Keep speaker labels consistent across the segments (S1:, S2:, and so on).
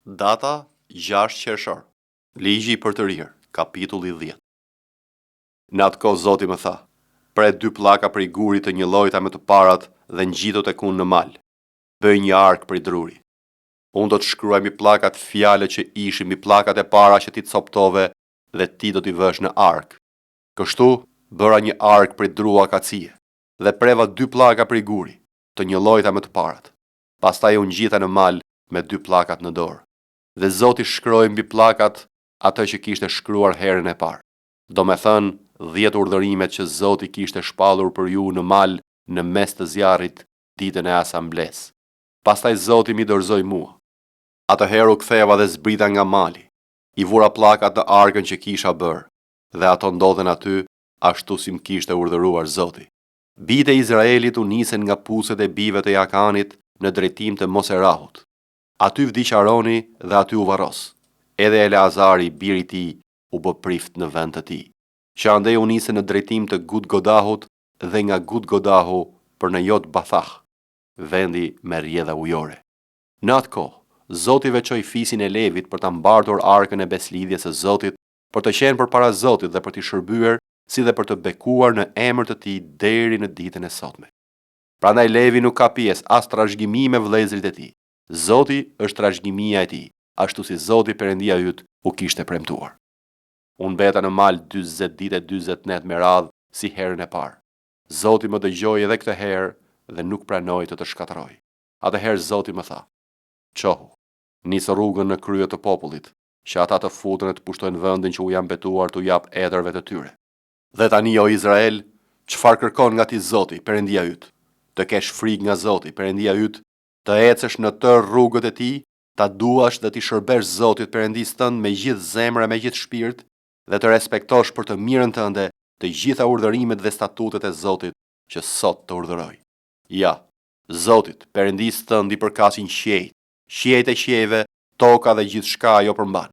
S1: Data 6 qershor. Ligji për të rirë, kapitulli 10. Në atë kohë Zoti më tha: "Pre 2 pllaka prej gurit të njëllojta me të parat dhe ngjito tek unë në mal. Bëj një ark prej druri. Unë do të shkruaj mbi pllakat fjalët që ishin mbi pllakat e para që ti të coptove dhe ti do t'i vësh në ark. Kështu bëra një ark prej dru akacie dhe preva 2 pllaka prej guri, të njëllojta me të parat. Pastaj u ngjita në mal me 2 pllakat në dorë. Dhe Zoti shkroi mbi pllakat atë që kishte shkruar herën e parë. Do me thënë 10 urdhërimet që Zoti kishte shpallur për ju në mal në mes të zjarrit ditën e asambles. Pastaj Zoti mi dorëzoi mua. Atëherë u ktheva dhe zbrita nga mali. I vura pllakat në arkën që kisha bërë, dhe ato ndodhen aty ashtu si më kishte urdhëruar Zoti. Bijtë e Izraelit u nisen nga puset e bijve të Jakanit në drejtim të Moserahut. Aty vdiq Aroni dhe aty u varros. Edhe Eleazari, biri i tij, u bë prift në vend të tij. Që andej u nisën në drejtim të Gudgodahut dhe nga Gudgodahu për në Jot Bathah, vendi me rrjedha ujore. Në atë kohë, Zoti veçoi fisin e Levit për ta mbartur arkën e beslidhjes së Zotit, për të qenë përpara Zotit dhe për t'i shërbyer, si dhe për të bekuar në emër të tij deri në ditën e sotme. Prandaj Levi nuk ka pjesë as trashëgimi me vëllezërit e tij. Zoti është trashëgimia e tij, ashtu si Zoti Perëndia yt u kishte premtuar. Unë beta në mal 40 ditë e 40 net me radhë si herën e parë. Zoti më dëgjoi edhe këtë herë dhe nuk pranoi të shkatërroj. Atëherë Zoti më tha: "Çohu, nisë rrugën në krye të popullit, që ata të futen e të pushtojnë vendin që u jam betuar t'u jap edërve të tyre. Dhe tani o Izrael, çfarë kërkon nga ti Zoti, Perëndia yt? Të kesh frikë nga Zoti, Perëndia yt, të ecësh në tërë rrugët e tij, ta duash dhe t'i shërbesh Zotit Perëndisë tënd me gjithë zemër e me gjithë shpirt, dhe të respektosh për të mirën tënde të gjitha urdhërimet dhe statutet e Zotit që sot të urdhëroj. Ja, Zotit Perëndisë tënd i përkasin qiejt e qiejve, toka dhe gjithçka ajo përmban.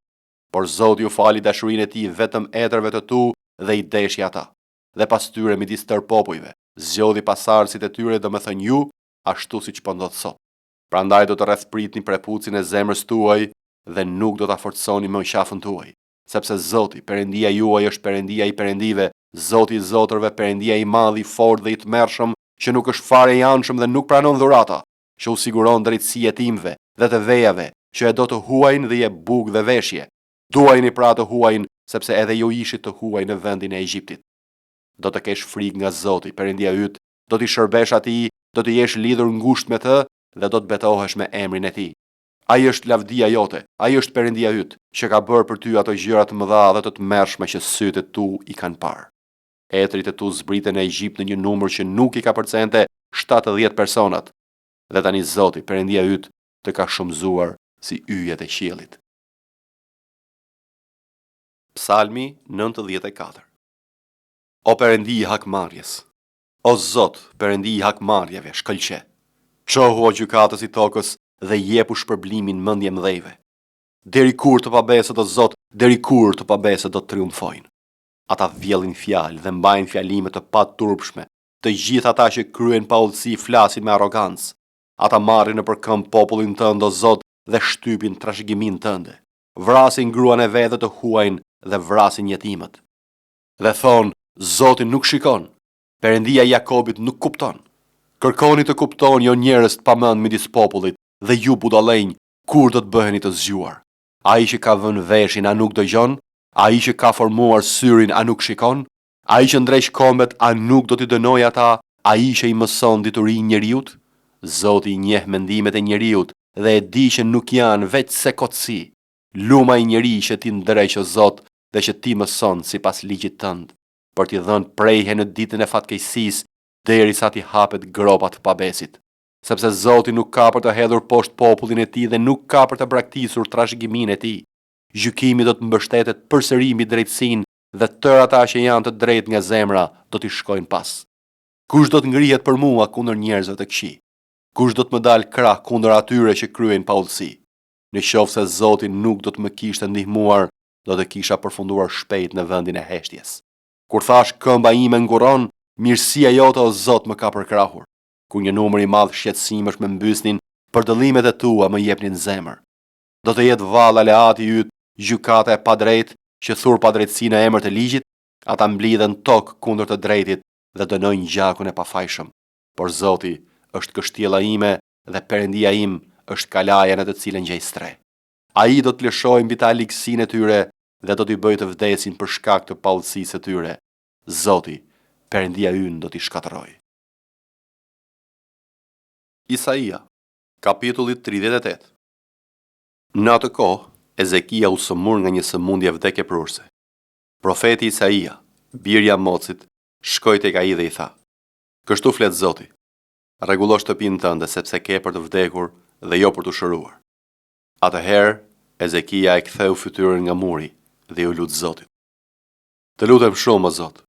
S1: Por Zoti u fali dashurinë e tij vetëm etërve të tu dhe i deshi ata. Dhe pas tyre midis tërë popujve, zgjodhi pasardhësit e tyre, domethënë ju, ashtu siç po ndodh sot. Prandaj do të rrethpritni prepucin e zemrës tuaj dhe nuk do ta forconi më qafën tuaj, sepse Zoti, Perëndia juaj është Perëndia i perëndive, Zoti i zotërve, Perëndia i madh, i fortë dhe i tmerrshëm, që nuk është fare i anshëm dhe nuk pranon dhurata, që u siguron drejtësi e timve dhe të vejave, që e do të huajnë dhe je bukë dhe veshje. Duajini pra të huajnë, sepse edhe ju ishit të huaj në vendin e Egjiptit. Do të kesh frikë nga Zoti, Perëndia yt, do t'i shërbesh atij, do të jesh lidhur ngushtë me të dhe do të betohesh me emrin e tij. Ai është lavdia jote, ai është Perëndia yt, që ka bërë për ty ato gjëra të mëdha dhe të tmerrshme që sytë e tu i kanë parë. Etrit e tu zbriten në Egjipt në një numër që nuk i ka përcente 70 personat. Dhe tani Zoti, Perëndia yt, të ka shumëzuar si yjet e qiellit." Psalmi 94. O Perëndi i hakmarrjes, o Zot, Perëndi i hakmarrjeve, shkëlqe. Çohu o gjykatës i tokës dhe jepu shpërblimin mendje mëdhejve. Deri kur të pabesët o Zot, deri kur të pabesët do të triumfojnë. Ata vjellin fjalë dhe mbajnë fjalime të paturpshme, të gjithë ata që kryen pa udhësi flasin me arrogancë. Ata marrin nëpër këmbë popullin tënd o Zot dhe shtypin trashëgimin tënde. Vrasin gruan e vet të huajnë dhe vrasin jetimët. Dhe thonë, Zoti nuk shikon, Perëndia i Jakobit nuk kupton. Kërkoni të kuptoni o njerëz të pamend midis popullit, dhe ju budallënj, kur do të bëheni të zgjuar? Ai që ka vënë veshin a nuk dëgjon? Ai që ka formuar syrin a nuk shikon? Ai që ndreq kombet a nuk do t'i dënoj ata? Ai që i mëson diturinë njeriut? Zoti i njeh mendimet e njeriut dhe e di që nuk janë veç se kotësi. Luma i njeri që ti ndreq o Zot dhe që ti mëson sipas ligjit tënd, për t'i dhënë prejhe në ditën e fatkeqësisë derisa t'i hapet gropat të pabesit. Sepse Zoti nuk ka për të hedhur poshtë popullin e tij dhe nuk ka për të braktisur trashëgimin e tij. Gjykimi do të mbështetet përsëri mbi drejtësinë dhe tërë ata që janë të drejtë nga zemra do t'i shkojnë pas. Kush do të ngrihet për mua kundër njerëzve të këqij? Kush do të më dalë krah kundër atyre që kryejnë pa udhësi? Në qoftë se Zoti nuk do të më kishte ndihmuar, do të kisha përfunduar shpejt në vendin e heshtjes. Kur thash këmba ime nguron, mirësia jote o Zot më ka përkrahur. Ku një numër i madh shqetësimesh më mbysnin, për dëllimet e tua më jepnin zemër. Do të jetë vallë aleati yt, gjykata e padrejtë që thur padrejtësi në emër të ligjit, ata mblidhen tokë kundër të drejtit dhe dënojnë gjakun e pafajshëm. Por Zoti është kështjella ime dhe Perëndia im është kalaja në të cilën gjej stre. Ai do të lëshojë mbi ta ligësinë e tyre dhe do t'i bëjë të vdesin për shkak të paudhësisë së tyre. Zoti, Perëndia ynë do t'i shkatërrojë. Isaia, kapitulli 38. Në atë kohë, Ezekia u sëmur nga një sëmundje vdekjeprurse. Profeti Isaia, biri i Amocit, shkoi tek ai dhe i tha: "Kështu flet Zoti: Rregullo shtëpinë tënde sepse ke për të vdekur dhe jo për të shëruar." Atëherë, Ezekia e ktheu fytyrën nga muri dhe u lut Zotit: "Të lutem shumë, o Zot,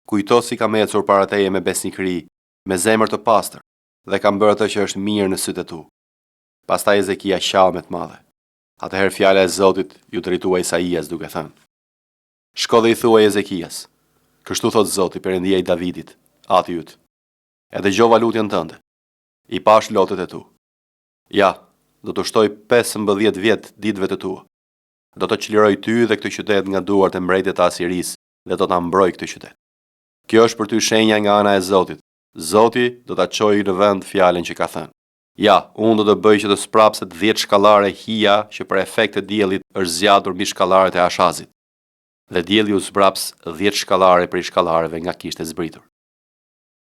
S1: kujto si kam ecur para teje me besnikëri, me zemër të pastër, dhe kam bërë atë që është mirë në sytë e tu." Pastaj Ezekia qau me të madhe. Atëherë fjala e Zotit ju drejtua Isaias duke thënë: "Shko dhe i thuaj Ezekias: Kështu thot Zoti, Perëndia i Davidit, ati yt. E dëgjova lutjen tënde. I pash lotët e tu. Ja, do të shtoj 15 vjet ditëve të tua. Do të çliroj ty dhe këtë qytet nga duart e mbretëve të Asirisë dhe do ta mbroj këtë qytet. Kjo është për ty shenja nga ana e Zotit. Zoti do ta çojë në vend fjalën që ka thënë. Ja, unë do të bëj që të sprapset 10 shkallare hija që për efekt të diellit është zgjatur mbi shkallaret e Ashazit. Dhe dielli u zbraps 10 shkallare për shkallareve nga kishte zbritur."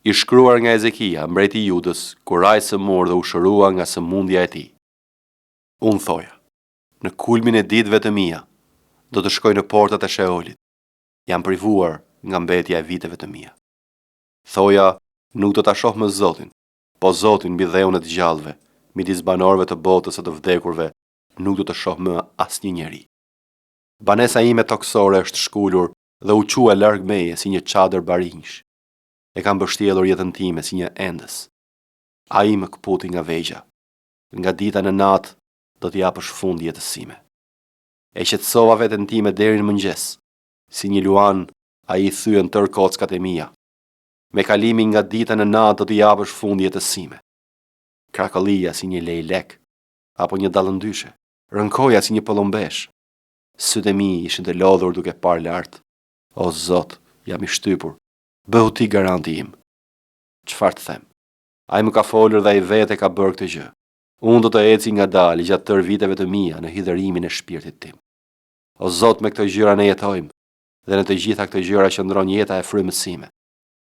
S1: I shkruar nga Ezekia, mbreti i Judës, kur ai sëmur dhe u shërua nga sëmundja e tij. Unë thoja: "Në kulmin e ditëve të mia, do të shkoj në portat e Sheolit. Jam privuar nga mbetja e viteve të mia." Thoja: "Nuk do ta shoh më Zotin, po Zotin mbi dheun e të gjallëve, midis banorëve të botës së të vdekurve, nuk do të shoh më asnjë njeri. Banesa ime toksore është shkulur dhe u qua larg meje si një çadër barinjsh. E kam mbështjellur jetën time si një endës. Ai më kputi nga vegja. Nga dita në natë do t'i japësh fund jetës sime. E qetësova veten time deri në mëngjes. Si një luan, ai i thyen tër kockat e mia. Me kalimin nga dita në natë do t'i japësh fund jetës sime. Krakollia si një lejlek, apo një dallëndyshe, rënkoja si një pëllombesh. Sytë e mi ishin të lodhur duke parë lart. O Zot, jam i shtypur. Bëhu ti garanti im." Çfarë të them? Ai më ka folur dhe ai vetë ka bërë këtë gjë. Unë do të eci ngadalë gjatë tërë viteve të mia në hidhërimin e shpirtit tim. O Zot, me këto gjëra ne jetojmë, dhe në të gjitha këto gjëra qëndron jeta e frymës sime.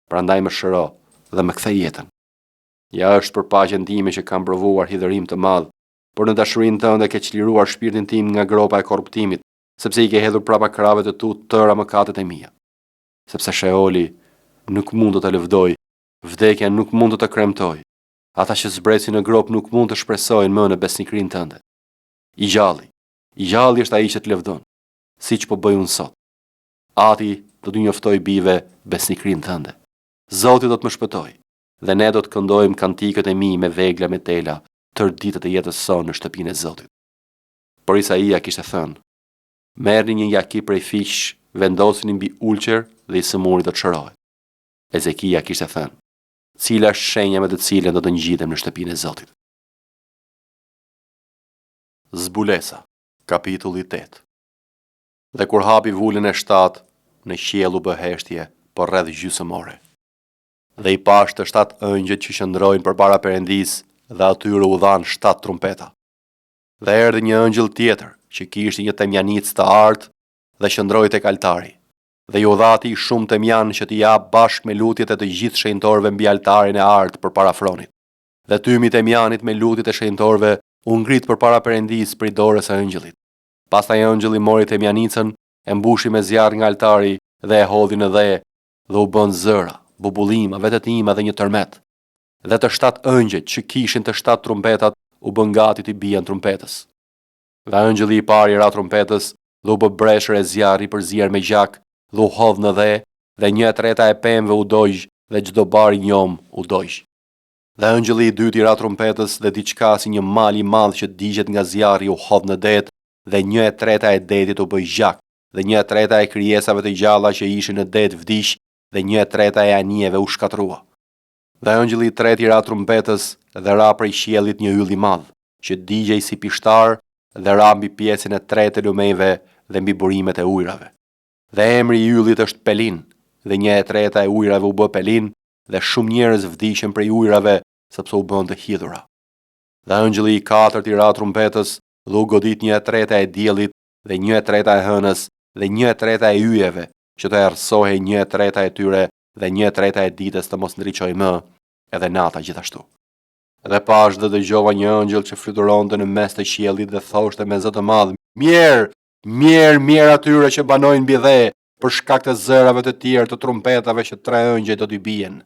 S1: Prandaj më shëro dhe më kthe jetën. Ja është për paqen time që kam provuar hidhërim të madh, por në dashurinë tënde ke çliruar shpirtin tim nga gropa e korruptimit, sepse i ke hedhur prapa krave të tu tëra mëkatet e mia. Sepse Sheoli nuk mund të të lëvdoj, vdekja nuk mund të të kremtoj. Ata që zbresin në grop nuk mund të shpresojnë më në besnikrinë tënde. I gjalli është ai që të lëvdon, siç po bëj unë sot. Ati do të njoftoj bijve besnikrinë tënde. Zoti do të më shpëtoj, dhe ne do të këndojmë kantikët e mi me vegla me tela tërë ditët e jetës sonë në shtëpinë e Zotit. Por Isaia kishte thënë: "Merrni një jaki prej fiq, vendosini mbi ulqer dhe i sëmuri do të shërohet." Ezekia kishte thënë: "Cila është shenja me të cilën do të ngjitem në shtëpinë e Zotit?" Zbulesa, kapitulli 8. Dhe kur hapi vulën e 7, në qiell u bë heshtje, por rreth gjysmore. Dhe i pash të 7 ëngjëj që qëndrojnë përpara Perëndisë, dhe atyre u dhan 7 trumpeta. Dhe erdhi një ëngjëll tjetër, që kishte një temjanicë të artë dhe qëndroi tek altari. Dhe ju dha atij shumë temjan që t'i jap bashkë me lutjet e të gjithë shenjtorëve mbi altarin e artë përpara fronit. Dhe tymi temjanit me lutjet e shenjtorëve u ngrit përpara Perëndisë prej dorës së ëngjëllit. Pastaj ëngjëlli mori temjanicën, e mbushi me zjarr nga altari dhe e hodhi në dhe u bën zëra, bubullima, vetëtima dhe një tërmet. Dhe të 7 ëngjëjt që kishin të 7 trumpetat u bën gati t'i bien trumpetës. Dhe ëngjëlli i parë i ra trumpetës dhe u bë breshër e zjarri përzier me gjak dhe u hodh në dhe 1/3 e pemëve u dojgj dhe çdo bar i njom u dojgj. Dhe ëngjëlli i dytë i ra trumpetës dhe diçka si një mal i madh që digjet nga zjarri u hodh në det dhe 1/3 e detit u bë gjak dhe 1/3 e krijesave të gjalla që ishin në det vdiq dhe 1/3 e anijeve u shkatrua. Dhe ëngjëlli i tretë i ra trumpetës dhe ra prej qiellit një yll i madh që digjej si pishtar dhe ra mbi pjesën e tretë të lumejve dhe mbi burimet e ujrave. Dhe emri i yllit është Pelin, dhe 1/3 e ujrave u bë Pelin, dhe shumë njerëz vdiqën prej ujrave sepse u bën të hidhura. Dhe ëngjëlli i katërt i ra trumpetës dhe u godit 1/3 e diellit dhe 1/3 e hënës dhe 1/3 e yjeve, që të errësohej 1/3 e tyre dhe 1/3 e ditës të mos ndriçoj më, edhe nata gjithashtu. Dhe pash dhe dëgjova një ëngjël që fluturonte në mes të qiellit dhe thoshte me zë të madh: Mirë, mirë, mirë atyre që banojnë mbi dhe, për shkak të zërave të tjerë të trumpetave që 3 ëngjëj do t'i bien.